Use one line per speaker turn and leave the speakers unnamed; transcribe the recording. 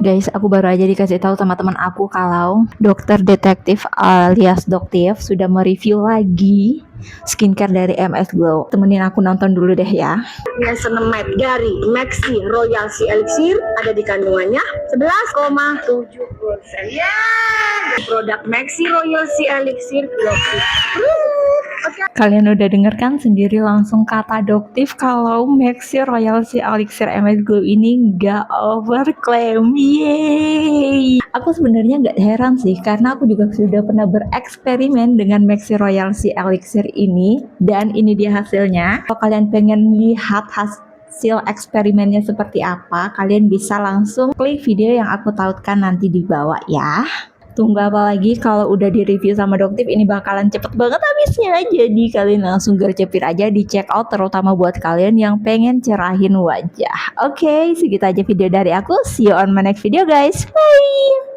Guys, aku baru aja dikasih tahu sama teman aku kalau dokter detektif alias Doktif sudah mereview lagi skincare dari MS Glow. Temenin aku nonton dulu deh ya.
Niacinamide dari Maxi Royal Sea Elixir ada di kandungannya 11,7%. Produk Maxi Royal Sea Elixir Glow.
Kalian udah denger kan sendiri langsung kata Doktif kalau Maxi Royal Sea Elixir MS Glow ini nggak overclaim. Yeay! Aku sebenarnya nggak heran sih karena aku juga sudah pernah bereksperimen dengan Maxi Royal Sea Elixir ini dan ini dia hasilnya. Kalau kalian pengen lihat hasil eksperimennya seperti apa, kalian bisa langsung klik video yang aku tautkan nanti di bawah ya. Tunggu apa lagi, kalau udah di review sama Doktif ini bakalan cepet banget habisnya. Jadi kalian langsung gercepir aja di check out, terutama buat kalian yang pengen cerahin wajah. Oke, segitu aja video dari aku. See you on my next video guys. Bye.